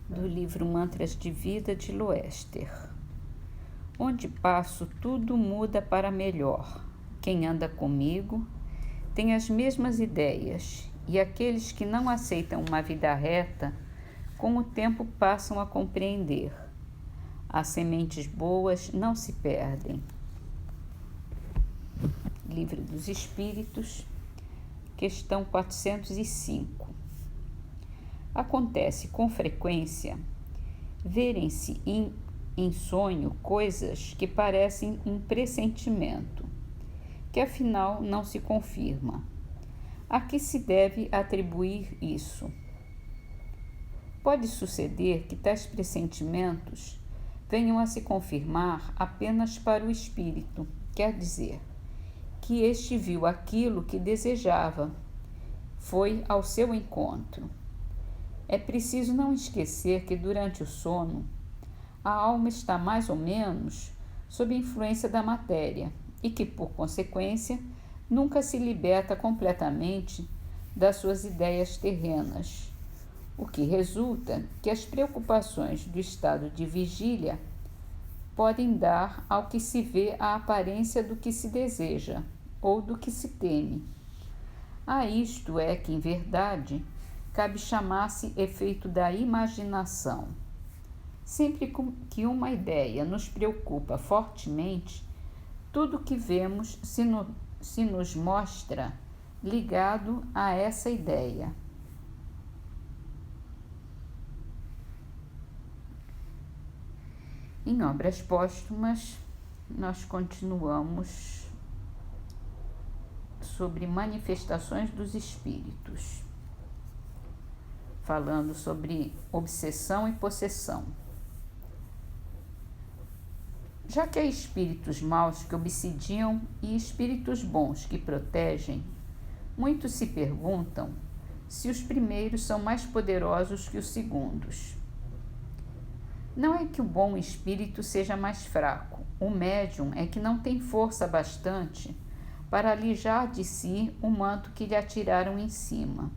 do livro Mantras de Vida de Loester. Onde passo, tudo muda para melhor. Quem anda comigo tem as mesmas ideias, e aqueles que não aceitam uma vida reta, com o tempo passam a compreender. As sementes boas não se perdem. Livro dos Espíritos, questão 405. Acontece com frequência verem-se em sonho coisas que parecem um pressentimento, que afinal não se confirma. A que se deve atribuir isso? Pode suceder que tais pressentimentos venham a se confirmar apenas para o espírito, quer dizer, que este viu aquilo que desejava, foi ao seu encontro. É preciso não esquecer que durante o sono, a alma está mais ou menos sob influência da matéria e que, por consequência, nunca se liberta completamente das suas ideias terrenas, o que resulta que as preocupações do estado de vigília podem dar ao que se vê a aparência do que se deseja ou do que se teme. A isto é que, em verdade, cabe chamar-se efeito da imaginação. Sempre que uma ideia nos preocupa fortemente, tudo o que vemos se nos mostra ligado a essa ideia. Em Obras Póstumas, nós continuamos sobre manifestações dos espíritos, falando sobre obsessão e possessão. Já que há espíritos maus que obsidiam e espíritos bons que protegem, muitos se perguntam se os primeiros são mais poderosos que os segundos. Não é que o bom espírito seja mais fraco, o médium é que não tem força bastante para alijar de si o manto que lhe atiraram em cima,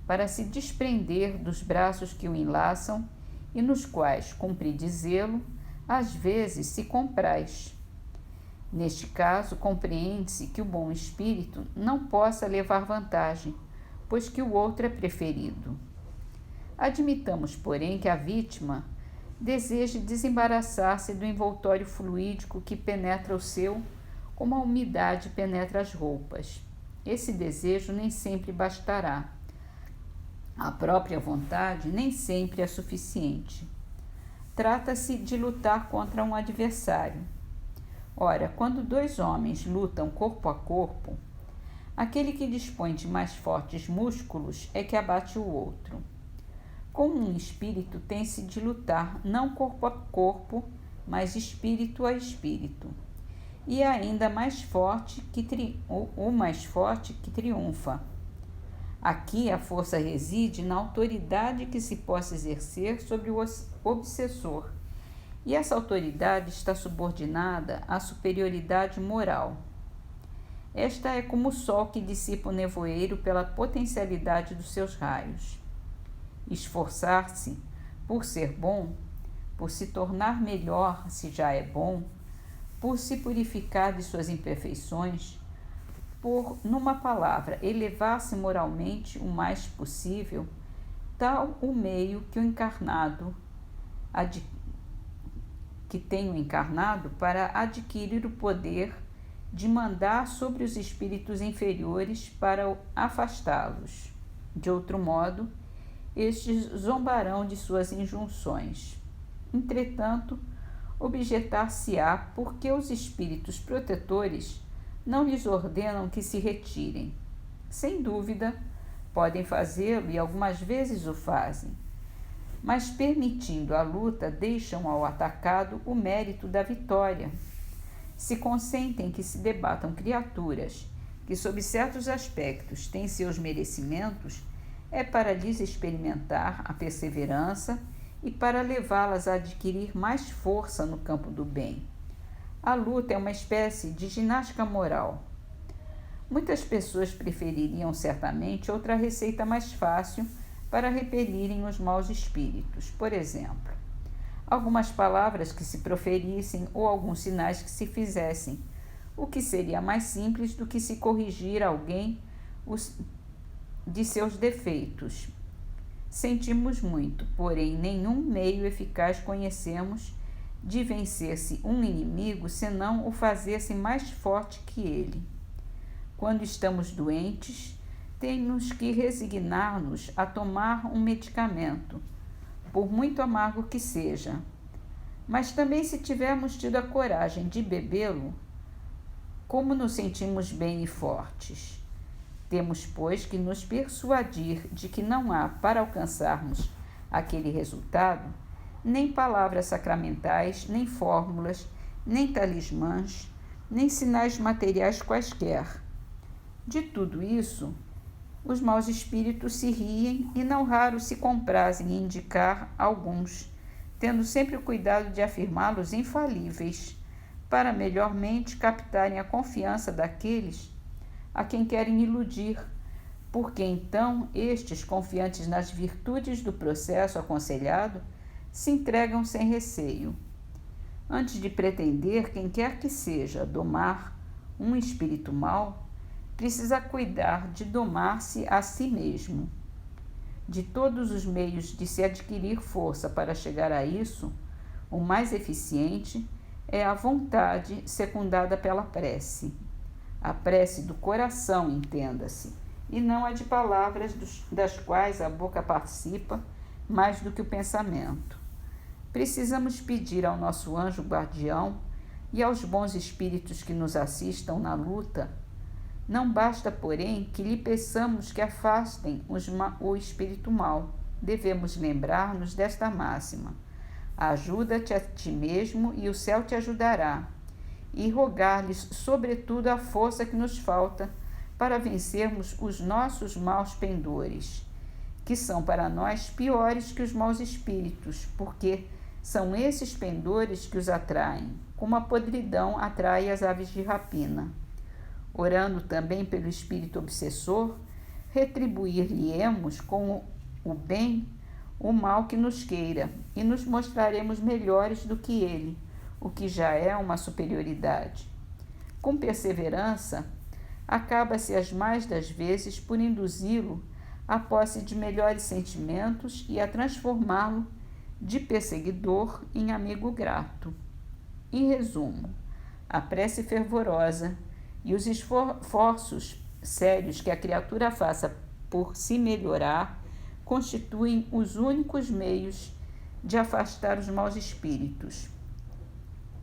para se desprender dos braços que o enlaçam e nos quais, cumpre dizê-lo, às vezes se compraz. Neste caso, compreende-se que o bom espírito não possa levar vantagem, pois que o outro é preferido. Admitamos, porém, que a vítima deseje desembaraçar-se do envoltório fluídico que penetra o seu, como a umidade penetra as roupas. Esse desejo nem sempre bastará. A própria vontade nem sempre é suficiente. Trata-se de lutar contra um adversário. Ora, quando dois homens lutam corpo a corpo, aquele que dispõe de mais fortes músculos é que abate o outro. Com um espírito tem-se de lutar não corpo a corpo, mas espírito a espírito. E é ainda mais forte o mais forte que triunfa. Aqui a força reside na autoridade que se possa exercer sobre o obsessor, e essa autoridade está subordinada à superioridade moral. Esta é como o sol que dissipa o nevoeiro pela potencialidade dos seus raios. Esforçar-se por ser bom, por se tornar melhor se já é bom, por se purificar de suas imperfeições, por, numa palavra, elevar-se moralmente o mais possível, tal o meio que o encarnado que tem o encarnado para adquirir o poder de mandar sobre os espíritos inferiores para afastá-los. De outro modo, estes zombarão de suas injunções. Entretanto, objetar-se-á porque os espíritos protetores não lhes ordenam que se retirem. Sem dúvida, podem fazê-lo e algumas vezes o fazem, mas permitindo a luta, deixam ao atacado o mérito da vitória. Se consentem que se debatam criaturas que, sob certos aspectos, têm seus merecimentos, é para lhes experimentar a perseverança e para levá-las a adquirir mais força no campo do bem. A luta é uma espécie de ginástica moral. Muitas pessoas prefeririam certamente outra receita mais fácil para repelirem os maus espíritos. Por exemplo, algumas palavras que se proferissem ou alguns sinais que se fizessem, o que seria mais simples do que se corrigir alguém de seus defeitos. Sentimos muito, porém nenhum meio eficaz conhecemos de vencer-se um inimigo senão o fazer-se mais forte que ele. Quando estamos doentes, temos que resignar-nos a tomar um medicamento, por muito amargo que seja. Mas também, se tivermos tido a coragem de bebê-lo, como nos sentimos bem e fortes? Temos, pois, que nos persuadir de que não há, para alcançarmos aquele resultado, nem palavras sacramentais, nem fórmulas, nem talismãs, nem sinais materiais quaisquer. De tudo isso, os maus espíritos se riem e não raro se comprazem em indicar alguns, tendo sempre o cuidado de afirmá-los infalíveis, para melhormente captarem a confiança daqueles a quem querem iludir, porque então estes, confiantes nas virtudes do processo aconselhado, se entregam sem receio. Antes de pretender, quem quer que seja, domar um espírito mau, precisa cuidar de domar-se a si mesmo. De todos os meios de se adquirir força para chegar a isso, o mais eficiente é a vontade secundada pela prece. A prece do coração, entenda-se, e não a de palavras das quais a boca participa mais do que o pensamento. Precisamos pedir ao nosso anjo guardião e aos bons espíritos que nos assistam na luta. Não basta, porém, que lhe peçamos que afastem o espírito mau. Devemos lembrar-nos desta máxima: ajuda-te a ti mesmo e o céu te ajudará, e rogar-lhes, sobretudo, a força que nos falta para vencermos os nossos maus pendores, que são para nós piores que os maus espíritos, porque são esses pendores que os atraem, como a podridão atrai as aves de rapina. Orando também pelo espírito obsessor, retribuir-lhe-emos com o bem o mal que nos queira, e nos mostraremos melhores do que ele, o que já é uma superioridade. Com perseverança, acaba-se as mais das vezes por induzi-lo à posse de melhores sentimentos e a transformá-lo de perseguidor em amigo grato. Em resumo, a prece fervorosa e os esforços sérios que a criatura faça por se melhorar constituem os únicos meios de afastar os maus espíritos,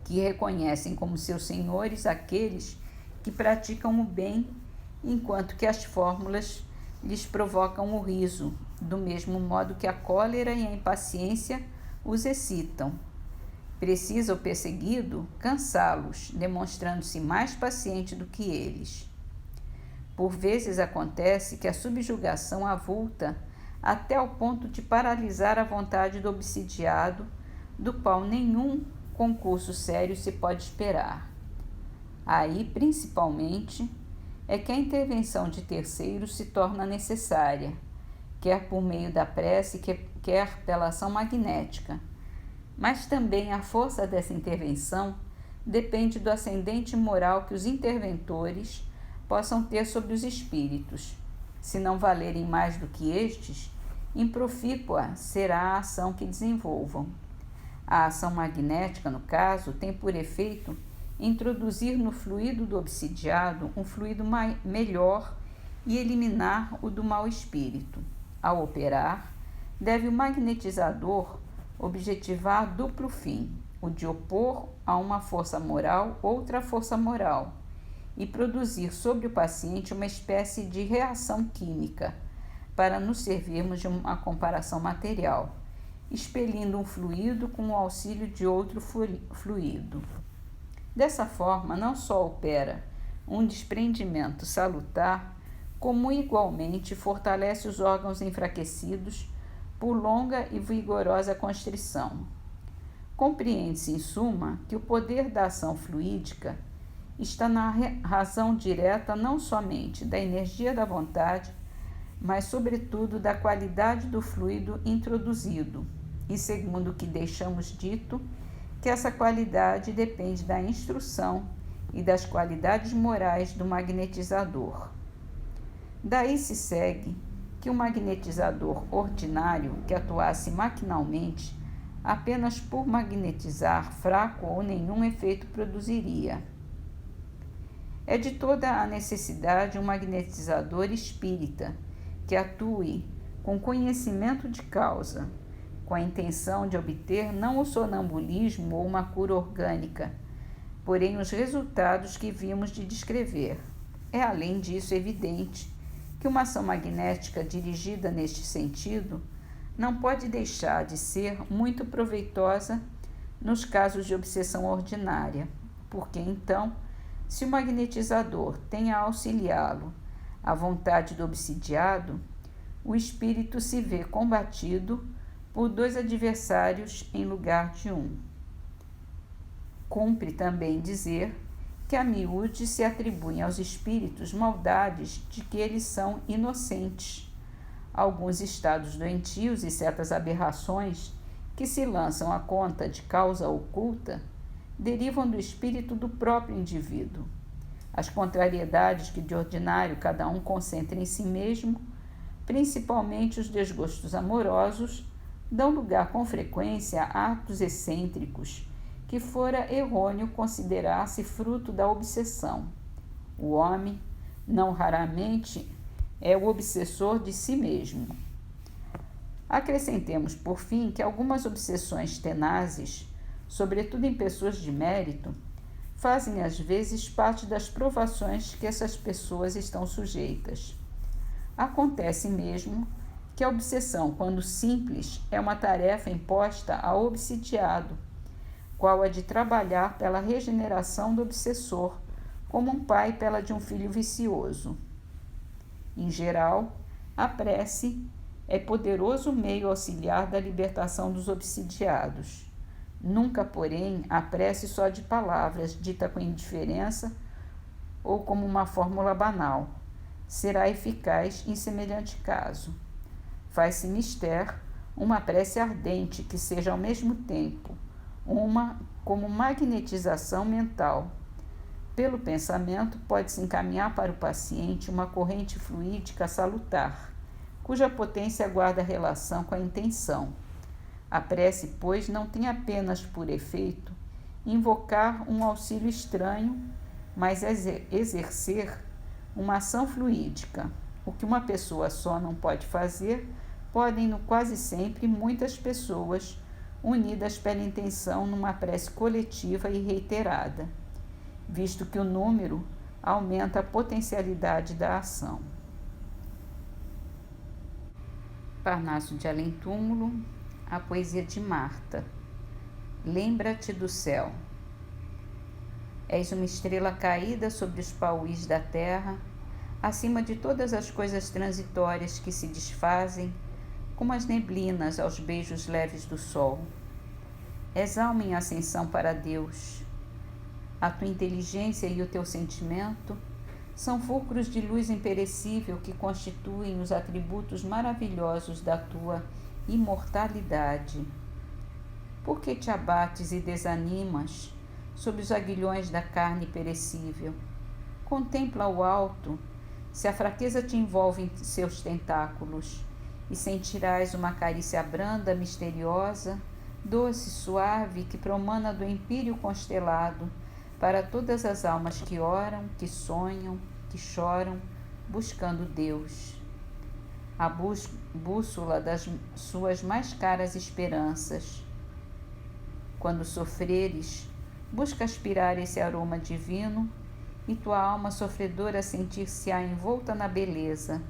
que reconhecem como seus senhores aqueles que praticam o bem, enquanto que as fórmulas lhes provocam o riso, do mesmo modo que a cólera e a impaciência os excitam. Precisa o perseguido cansá-los, demonstrando-se mais paciente do que eles. Por vezes acontece que a subjugação avulta até ao ponto de paralisar a vontade do obsidiado, do qual nenhum concurso sério se pode esperar. Aí, principalmente, é que a intervenção de terceiros se torna necessária, quer por meio da prece, quer pela ação magnética. Mas também a força dessa intervenção depende do ascendente moral que os interventores possam ter sobre os espíritos. Se não valerem mais do que estes, improfícua será a ação que desenvolvam. A ação magnética, no caso, tem por efeito introduzir no fluido do obsidiado um fluido melhor e eliminar o do mau espírito. Ao operar, deve o magnetizador objetivar duplo fim, o de opor a uma força moral outra força moral, e produzir sobre o paciente uma espécie de reação química, para nos servirmos de uma comparação material, expelindo um fluido com o auxílio de outro fluido. Dessa forma, não só opera um desprendimento salutar, como igualmente fortalece os órgãos enfraquecidos por longa e vigorosa constrição. Compreende-se, em suma, que o poder da ação fluídica está na razão direta não somente da energia da vontade, mas sobretudo da qualidade do fluido introduzido, e segundo o que deixamos dito, que essa qualidade depende da instrução e das qualidades morais do magnetizador. Daí se segue que um magnetizador ordinário que atuasse maquinalmente apenas por magnetizar fraco ou nenhum efeito produziria. É de toda a necessidade um magnetizador espírita que atue com conhecimento de causa, com a intenção de obter não o sonambulismo ou uma cura orgânica, porém os resultados que vimos de descrever. É, além disso, evidente que uma ação magnética dirigida neste sentido não pode deixar de ser muito proveitosa nos casos de obsessão ordinária, porque então, se o magnetizador tem a auxiliá-lo a vontade do obsidiado, o espírito se vê combatido por dois adversários em lugar de um. Cumpre também dizer que a miúde se atribuem aos espíritos maldades de que eles são inocentes. Alguns estados doentios e certas aberrações que se lançam à conta de causa oculta derivam do espírito do próprio indivíduo. As contrariedades que de ordinário cada um concentra em si mesmo, principalmente os desgostos amorosos, dão lugar com frequência a atos excêntricos que fora errôneo considerar-se fruto da obsessão. O homem, não raramente, é o obsessor de si mesmo. Acrescentemos, por fim, que algumas obsessões tenazes, sobretudo em pessoas de mérito, fazem às vezes parte das provações que essas pessoas estão sujeitas. Acontece mesmo que a obsessão, quando simples, é uma tarefa imposta ao obsidiado, qual a de trabalhar pela regeneração do obsessor, como um pai pela de um filho vicioso. Em geral, a prece é poderoso meio auxiliar da libertação dos obsidiados. Nunca, porém, a prece só de palavras, dita com indiferença ou como uma fórmula banal, será eficaz em semelhante caso. Faz-se mister uma prece ardente que seja ao mesmo tempo uma como magnetização mental. Pelo pensamento, pode-se encaminhar para o paciente uma corrente fluídica salutar, cuja potência guarda relação com a intenção. A prece, pois, não tem apenas por efeito invocar um auxílio estranho, mas exercer uma ação fluídica. O que uma pessoa só não pode fazer, podem-no quase sempre muitas pessoas unidas pela intenção numa prece coletiva e reiterada, visto que o número aumenta a potencialidade da ação. Parnaso de Além-Túmulo, a poesia de Marta. Lembra-te do céu. És uma estrela caída sobre os pauís da terra, acima de todas as coisas transitórias que se desfazem, como as neblinas aos beijos leves do sol. És alma em ascensão para Deus. A tua inteligência e o teu sentimento são fulcros de luz imperecível que constituem os atributos maravilhosos da tua imortalidade. Por que te abates e desanimas sob os aguilhões da carne perecível? Contempla o alto, se a fraqueza te envolve em seus tentáculos, e sentirás uma carícia branda, misteriosa, doce, suave, que promana do empírio constelado para todas as almas que oram, que sonham, que choram, buscando Deus. A bússola das suas mais caras esperanças. Quando sofreres, busca aspirar esse aroma divino e tua alma sofredora sentir-se-á envolta na beleza,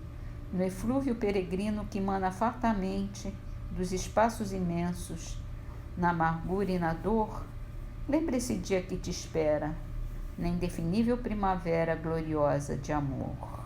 no eflúvio peregrino que mana fartamente dos espaços imensos, na amargura e na dor. Lembra esse dia que te espera, na indefinível primavera gloriosa de amor.